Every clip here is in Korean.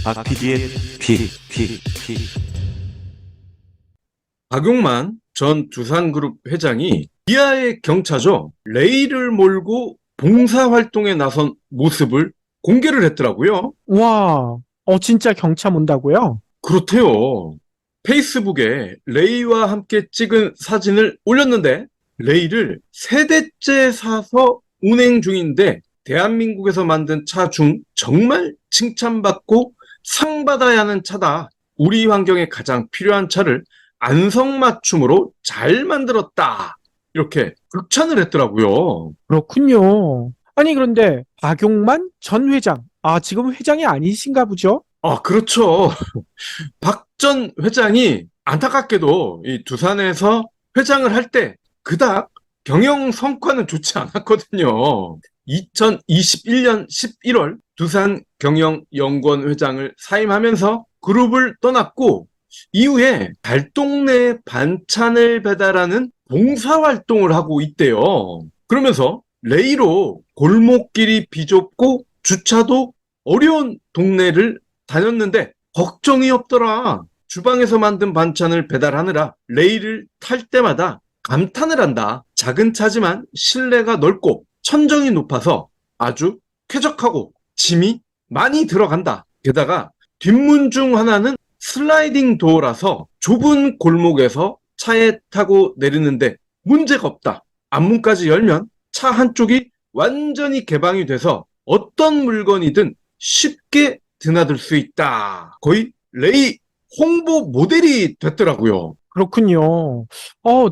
박 PD의 픽. 박용만 전 두산그룹 회장이 기아의 경차죠. 레이를 몰고 봉사활동에 나선 모습을 공개를 했더라고요. 와, 진짜 경참 온다고요? 그렇대요. 페이스북에 레이와 함께 찍은 사진을 올렸는데 레이를 세대째 사서 운행 중인데 대한민국에서 만든 차 중 정말 칭찬받고 상 받아야 하는 차다. 우리 환경에 가장 필요한 차를 안성맞춤으로 잘 만들었다. 이렇게 극찬을 했더라고요. 그렇군요. 아니, 그런데 박용만 전 회장. 지금 회장이 아니신가 보죠? 그렇죠. 박 전 회장이 안타깝게도 이 두산에서 회장을 할 때 그닥 경영 성과는 좋지 않았거든요. 2021년 11월 두산 경영연구원 회장을 사임하면서 그룹을 떠났고 이후에 달동네 반찬을 배달하는 봉사활동을 하고 있대요. 그러면서 레이로 골목길이 비좁고 주차도 어려운 동네를 다녔는데 걱정이 없더라. 주방에서 만든 반찬을 배달하느라 레이를 탈 때마다 감탄을 한다. 작은 차지만 실내가 넓고 천정이 높아서 아주 쾌적하고 짐이 많이 들어간다. 게다가 뒷문 중 하나는 슬라이딩 도어라서 좁은 골목에서 차에 타고 내리는데 문제가 없다. 앞문까지 열면 차 한쪽이 완전히 개방이 돼서 어떤 물건이든 쉽게 드나들 수 있다. 거의 레이 홍보 모델이 됐더라고요. 그렇군요.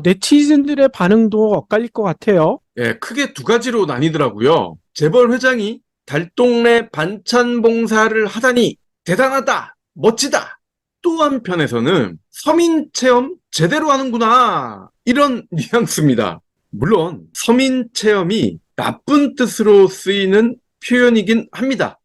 네티즌들의 반응도 엇갈릴 것 같아요. 예, 크게 두 가지로 나뉘더라고요. 재벌 회장이 달동네 반찬 봉사를 하다니 대단하다, 멋지다. 또 한편에서는 서민 체험 제대로 하는구나. 이런 뉘앙스입니다. 물론 서민 체험이 나쁜 뜻으로 쓰이는 표현이긴 합니다.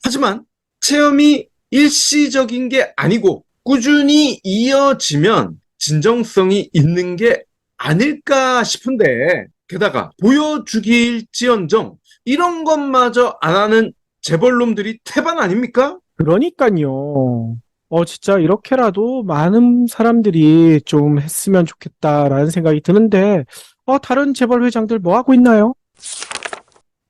하지만 체험이 일시적인 게 아니고 꾸준히 이어지면 진정성이 있는 게 아닐까 싶은데 게다가 보여주기일지언정 이런 것마저 안 하는 재벌놈들이 태반 아닙니까? 그러니까요. 진짜 이렇게라도 많은 사람들이 좀 했으면 좋겠다라는 생각이 드는데, 다른 재벌 회장들 뭐 하고 있나요?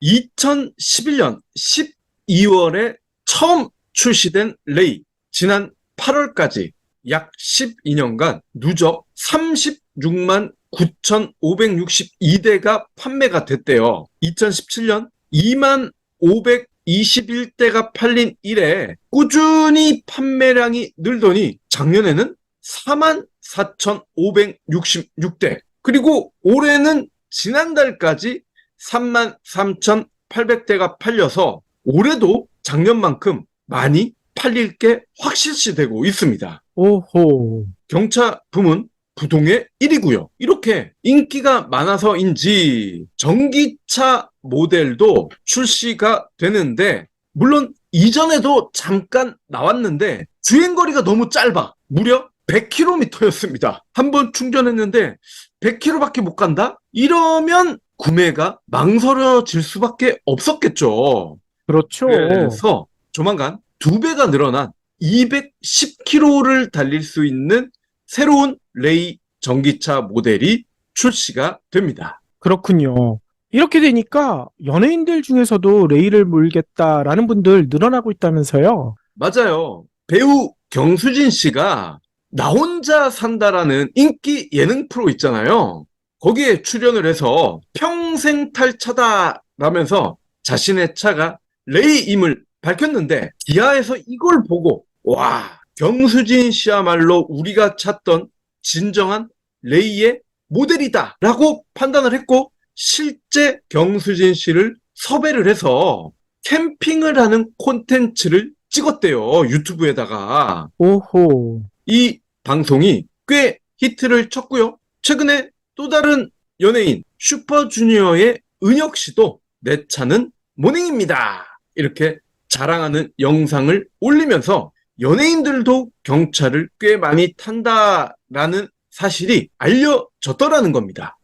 2011년 12월에 처음 출시된 레이, 지난 8월까지 약 12년간 누적 36만 9,562대가 판매가 됐대요. 2017년 2만 521대가 팔린 이래 꾸준히 판매량이 늘더니 작년에는 4만 4,566대, 그리고 올해는 지난달까지 3만 3,800대가 팔려서 올해도 작년만큼 많이 팔릴 게 확실시되고 있습니다. 오호. 경차 부문 부동의 1위고요. 이렇게 인기가 많아서인지 전기차 모델도 출시가 되는데 물론 이전에도 잠깐 나왔는데 주행거리가 너무 짧아. 무려 100km였습니다. 한번 충전했는데 100km밖에 못 간다? 이러면 구매가 망설여질 수밖에 없었겠죠. 그렇죠. 그래서 조만간 2배가 늘어난 210km를 달릴 수 있는 새로운 레이 전기차 모델이 출시가 됩니다. 그렇군요. 이렇게 되니까 연예인들 중에서도 레이를 물겠다라는 분들 늘어나고 있다면서요? 맞아요. 배우 경수진 씨가 나 혼자 산다라는 인기 예능 프로 있잖아요. 거기에 출연을 해서 평생 탈 차다라면서 자신의 차가 레이임을 밝혔는데 기아에서 이걸 보고 와, 경수진 씨야말로 우리가 찾던 진정한 레이의 모델이다 라고 판단을 했고 실제 경수진 씨를 섭외를 해서 캠핑을 하는 콘텐츠를 찍었대요. 유튜브에다가. 오호. 이 방송이 꽤 히트를 쳤고요. 최근에 또 다른 연예인 슈퍼주니어의 은혁 씨도 내 차는 모닝입니다. 이렇게 자랑하는 영상을 올리면서 연예인들도 경차를 꽤 많이 탄다라는 사실이 알려졌더라는 겁니다.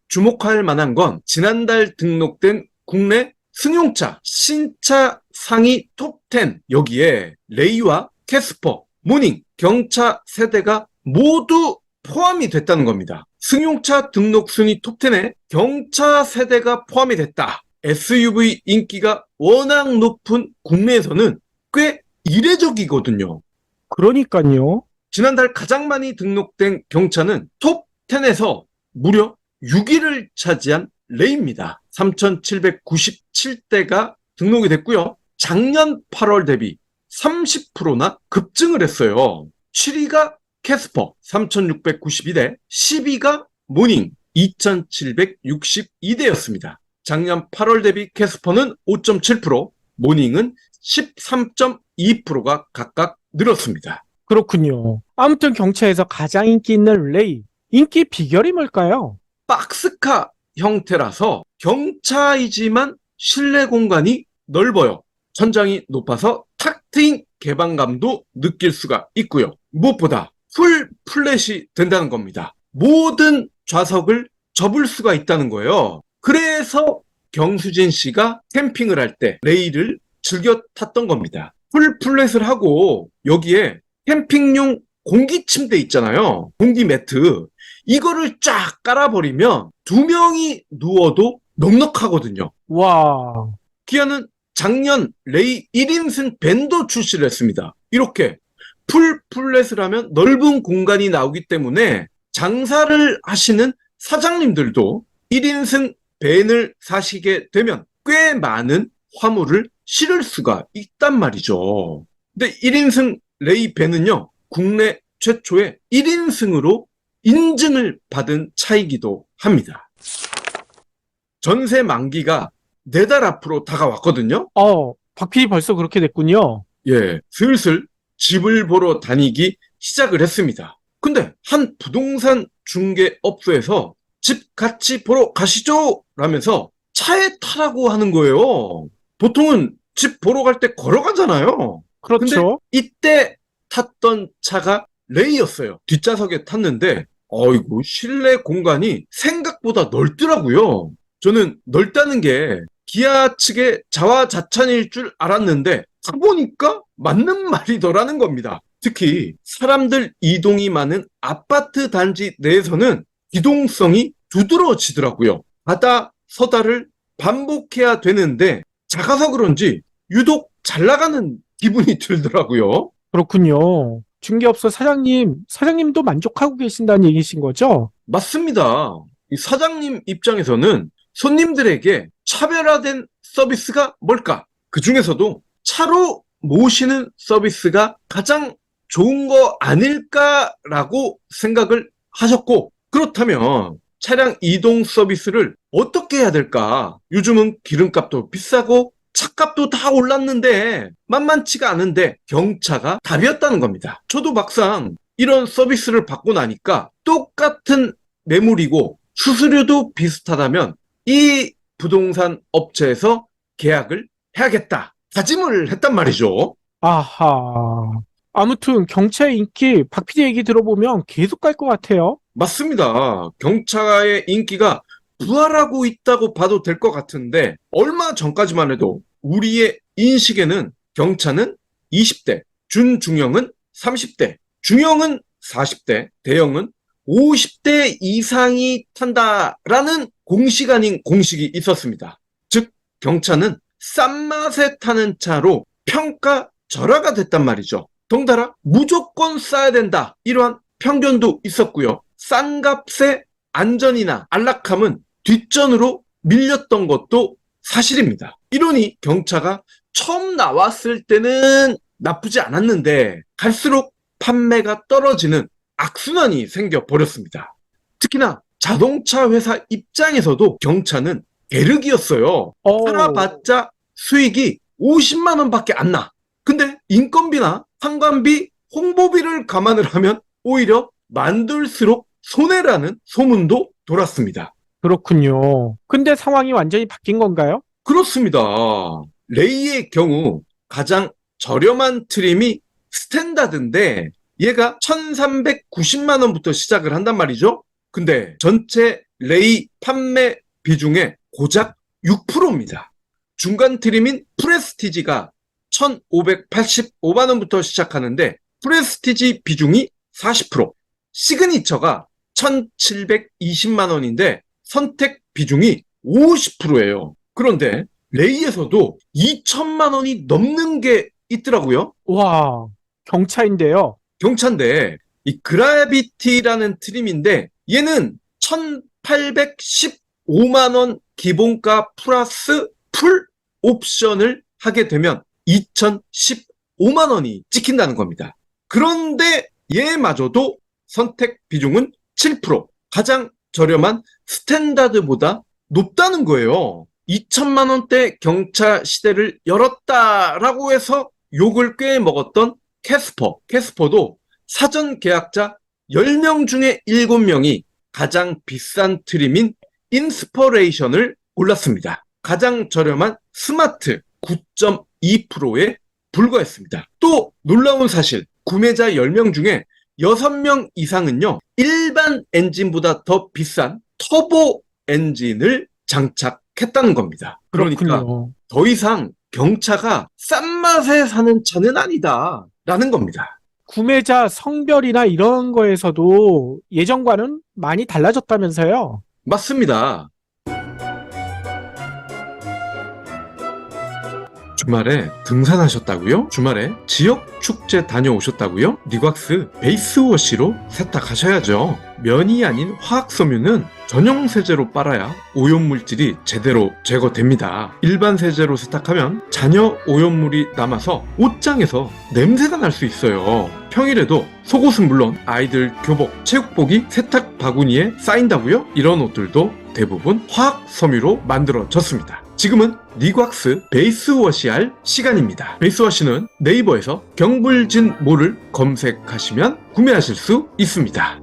주목할 만한 건 지난달 등록된 국내 승용차 신차 상위 톱10 여기에 레이와 캐스퍼, 모닝, 경차 세대가 모두 포함이 됐다는 겁니다. 승용차 등록 순위 톱10에 경차 세대가 포함이 됐다. SUV 인기가 워낙 높은 국내에서는 꽤 이례적이거든요. 그러니까요. 지난달 가장 많이 등록된 경차는 톱10에서 무려 6위를 차지한 레이입니다. 3,797대가 등록이 됐고요. 작년 8월 대비 30%나 급증을 했어요. 7위가 캐스퍼 3,692대, 10위가 모닝 2,762대였습니다. 작년 8월 대비 캐스퍼는 5.7%, 모닝은 13.2%가 각각 늘었습니다. 그렇군요. 아무튼 경차에서 가장 인기 있는 레이. 인기 비결이 뭘까요? 박스카 형태라서 경차이지만 실내 공간이 넓어요. 천장이 높아서 탁 트인 개방감도 느낄 수가 있고요. 무엇보다 풀 플랫이 된다는 겁니다. 모든 좌석을 접을 수가 있다는 거예요. 그래서 경수진 씨가 캠핑을 할 때 레이를 즐겨 탔던 겁니다. 풀 플랫을 하고 여기에 캠핑용 공기 침대 있잖아요. 공기 매트. 이거를 쫙 깔아버리면 2명이 누워도 넉넉하거든요. 와, 기아는 작년 레이 1인승 밴도 출시를 했습니다. 이렇게 풀 플랫을 하면 넓은 공간이 나오기 때문에 장사를 하시는 사장님들도 1인승 밴을 사시게 되면 꽤 많은 화물을 실을 수가 있단 말이죠. 근데 1인승 레이 밴은요, 국내 최초의 1인승으로 인증을 받은 차이기도 합니다. 전세 만기가 4달 앞으로 다가왔거든요. 박 PD 벌써 그렇게 됐군요. 예, 슬슬 집을 보러 다니기 시작을 했습니다. 근데 한 부동산 중개업소에서 집 같이 보러 가시죠! 라면서 차에 타라고 하는 거예요. 보통은 집 보러 갈 때 걸어가잖아요. 근데 그렇죠. 이때 탔던 차가 레이였어요. 뒷좌석에 탔는데 어이구, 실내 공간이 생각보다 넓더라고요. 저는 넓다는 게 기아 측의 자화자찬일 줄 알았는데 타보니까 맞는 말이더라는 겁니다. 특히 사람들 이동이 많은 아파트 단지 내에서는 기동성이 두드러지더라고요. 가다 서다를 반복해야 되는데 작아서 그런지 유독 잘 나가는 기분이 들더라고요. 그렇군요. 중개업소 사장님도 만족하고 계신다는 얘기신 거죠? 맞습니다. 이 사장님 입장에서는 손님들에게 차별화된 서비스가 뭘까? 그 중에서도 차로 모시는 서비스가 가장 좋은 거 아닐까라고 생각을 하셨고, 그렇다면 차량 이동 서비스를 어떻게 해야 될까? 요즘은 기름값도 비싸고 차값도 다 올랐는데 만만치가 않은데 경차가 답이었다는 겁니다. 저도 막상 이런 서비스를 받고 나니까 똑같은 매물이고 수수료도 비슷하다면 이 부동산 업체에서 계약을 해야겠다. 다짐을 했단 말이죠. 아하. 아무튼 경차의 인기 박 PD 얘기 들어보면 계속 갈 것 같아요. 맞습니다. 경차의 인기가 부활하고 있다고 봐도 될 것 같은데 얼마 전까지만 해도 우리의 인식에는 경차는 20대, 준중형은 30대, 중형은 40대, 대형은 50대 이상이 탄다라는 공식 아닌 공식이 있었습니다. 즉 경차는 싼 맛에 타는 차로 평가절하가 됐단 말이죠. 덩달아 무조건 싸야 된다, 이러한 편견도 있었고요. 싼 값의 안전이나 안락함은 뒷전으로 밀렸던 것도 사실입니다. 이러니 경차가 처음 나왔을 때는 나쁘지 않았는데 갈수록 판매가 떨어지는 악순환이 생겨버렸습니다. 특히나 자동차 회사 입장에서도 경차는 대륵이었어요. 팔아봤자 수익이 50만 원밖에 안 나. 근데 인건비나 상관비, 홍보비를 감안을 하면 오히려 만들수록 손해라는 소문도 돌았습니다. 그렇군요. 근데 상황이 완전히 바뀐 건가요? 그렇습니다. 레이의 경우 가장 저렴한 트림이 스탠다드인데 얘가 1,390만 원부터 시작을 한단 말이죠. 근데 전체 레이 판매 비중의 고작 6%입니다. 중간 트림인 프레스티지가 1,585만 원부터 시작하는데 프레스티지 비중이 40%, 시그니처가 1,720만 원인데 선택 비중이 50%예요. 그런데 레이에서도 2천만 원이 넘는 게 있더라고요. 와, 경차인데요. 경차인데 이 그라비티라는 트림인데 얘는 1,815만 원 기본가 플러스 풀 옵션을 하게 되면 2,015만 원이 찍힌다는 겁니다. 그런데 얘마저도 선택 비중은 7%, 가장 저렴한 스탠다드보다 높다는 거예요. 2천만 원대 경차 시대를 열었다라고 해서 욕을 꽤 먹었던 캐스퍼도 사전 계약자 10명 중에 7명이 가장 비싼 트림인 인스퍼레이션을 골랐습니다. 가장 저렴한 스마트 9.2%에 불과했습니다. 또 놀라운 사실, 구매자 10명 중에 6명 이상은요, 일반 엔진보다 더 비싼 터보 엔진을 장착했다는 겁니다. 그러니까 그렇군요. 더 이상 경차가 싼 맛에 사는 차는 아니다라는 겁니다. 구매자 성별이나 이런 거에서도 예전과는 많이 달라졌다면서요? 맞습니다. 주말에 등산하셨다고요? 주말에 지역 축제 다녀오셨다고요? 니곽스 베이스워시로 세탁하셔야죠. 면이 아닌 화학섬유는 전용 세제로 빨아야 오염물질이 제대로 제거됩니다. 일반 세제로 세탁하면 잔여 오염물이 남아서 옷장에서 냄새가 날 수 있어요. 평일에도 속옷은 물론 아이들 교복, 체육복이 세탁 바구니에 쌓인다고요? 이런 옷들도 대부분 화학섬유로 만들어졌습니다. 지금은 니곽스 베이스워시 할 시간입니다. 베이스워시는 네이버에서 경불진모를 검색하시면 구매하실 수 있습니다.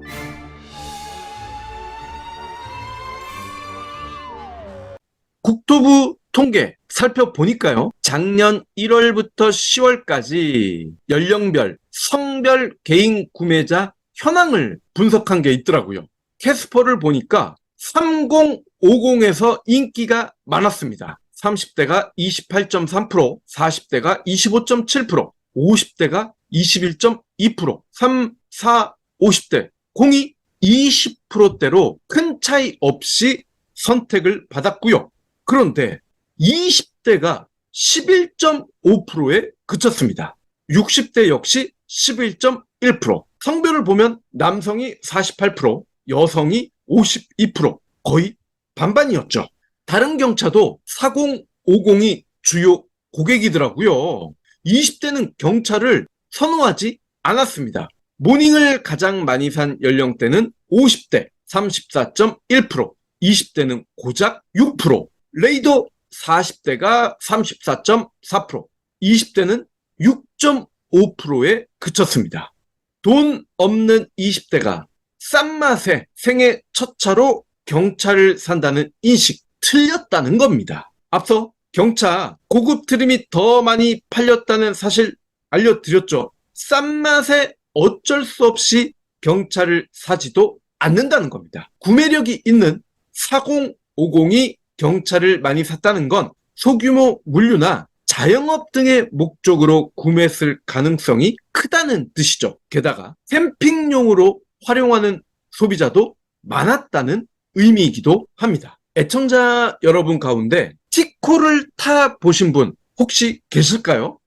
국토부 통계 살펴보니까요. 작년 1월부터 10월까지 연령별, 성별 개인 구매자 현황을 분석한 게 있더라고요. 캐스퍼를 보니까 3050에서 인기가 많았습니다. 30대가 28.3%, 40대가 25.7%, 50대가 21.2%, 3, 4, 50대, 02, 20%대로 큰 차이 없이 선택을 받았고요. 그런데 20대가 11.5%에 그쳤습니다. 60대 역시 11.1%. 성별을 보면 남성이 48%, 여성이 52%, 거의 반반이었죠. 다른 경차도 4050이 주요 고객이더라고요. 20대는 경차를 선호하지 않았습니다. 모닝을 가장 많이 산 연령대는 50대 34.1%, 20대는 고작 6%, 레이더 40대가 34.4%, 20대는 6.5%에 그쳤습니다. 돈 없는 20대가 싼 맛에 생애 첫 차로 경차를 산다는 인식 틀렸다는 겁니다. 앞서 경차 고급 트림이 더 많이 팔렸다는 사실 알려드렸죠. 싼 맛에 어쩔 수 없이 경차를 사지도 않는다는 겁니다. 구매력이 있는 4050이 경차를 많이 샀다는 건 소규모 물류나 자영업 등의 목적으로 구매했을 가능성이 크다는 뜻이죠. 게다가 캠핑용으로 활용하는 소비자도 많았다는 의미이기도 합니다. 애청자 여러분 가운데 티코를 타보신 분 혹시 계실까요?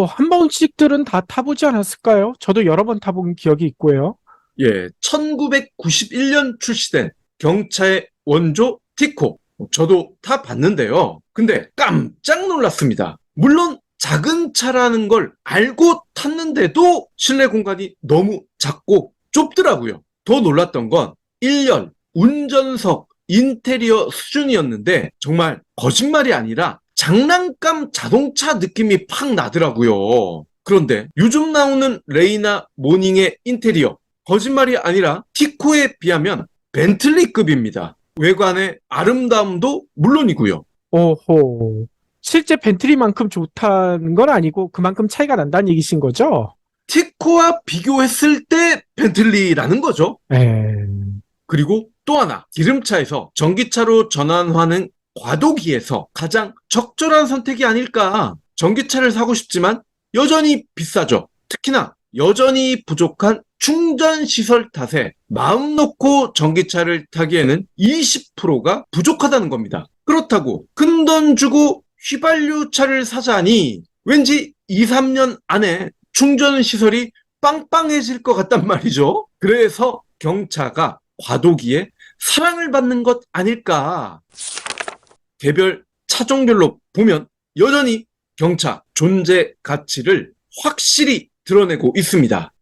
한 번씩들은 다 타보지 않았을까요? 저도 여러 번 타본 기억이 있고요. 예, 1991년 출시된 경차의 원조 티코. 저도 타봤는데요. 근데 깜짝 놀랐습니다. 물론 작은 차라는 걸 알고 탔는데도 실내 공간이 너무 작고 좁더라고요. 더 놀랐던 건 1열, 운전석, 인테리어 수준이었는데 정말 거짓말이 아니라 장난감 자동차 느낌이 팍 나더라고요. 그런데 요즘 나오는 레이나 모닝의 인테리어, 거짓말이 아니라 티코에 비하면 벤틀리급입니다. 외관의 아름다움도 물론이고요. 오호. 실제 벤틀리만큼 좋다는 건 아니고 그만큼 차이가 난다는 얘기신 거죠? 티코와 비교했을 때 벤틀리라는 거죠. 그리고 또 하나, 기름차에서 전기차로 전환하는 과도기에서 가장 적절한 선택이 아닐까. 전기차를 사고 싶지만 여전히 비싸죠. 특히나 여전히 부족한 충전시설 탓에 마음 놓고 전기차를 타기에는 20%가 부족하다는 겁니다. 그렇다고 큰돈 주고 휘발유차를 사자니 왠지 2, 3년 안에 충전시설이 빵빵해질 것 같단 말이죠. 그래서 경차가 과도기에 사랑을 받는 것 아닐까. 개별 차종별로 보면 여전히 경차 존재 가치를 확실히 드러내고 있습니다.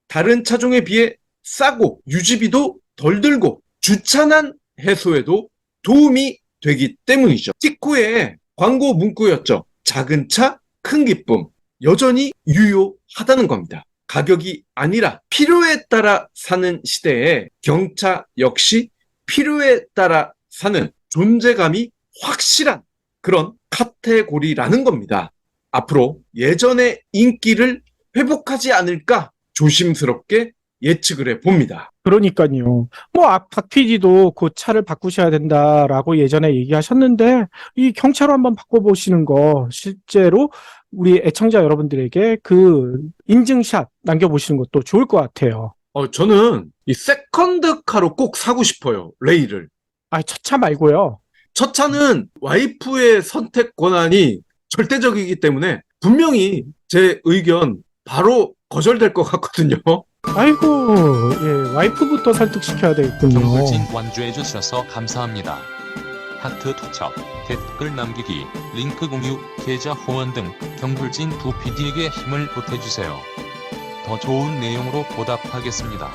다른 차종에 비해 싸고 유지비도 덜 들고 주차난 해소에도 도움이 되기 때문이죠. 직후에 광고 문구였죠. 작은 차, 큰 기쁨. 여전히 유효하다는 겁니다. 가격이 아니라 필요에 따라 사는 시대에 경차 역시 필요에 따라 사는 존재감이 확실한 그런 카테고리라는 겁니다. 앞으로 예전의 인기를 회복하지 않을까 조심스럽게 예측을 해봅니다. 그러니까요. 박 PD도 곧 차를 바꾸셔야 된다라고 예전에 얘기하셨는데, 이 경차로 한번 바꿔보시는 거, 실제로 우리 애청자 여러분들에게 그 인증샷 남겨보시는 것도 좋을 것 같아요. 저는 이 세컨드카로 꼭 사고 싶어요. 레이를. 첫 차 말고요. 첫 차는 와이프의 선택 권한이 절대적이기 때문에 분명히 제 의견 바로 거절될 것 같거든요. 아이고, 예, 와이프부터 설득시켜야 되겠군요. 경불진 완주해 주셔서 감사합니다. 하트 투척, 댓글 남기기, 링크 공유, 계좌 후원 등 경불진 두 PD에게 힘을 보태주세요. 더 좋은 내용으로 보답하겠습니다.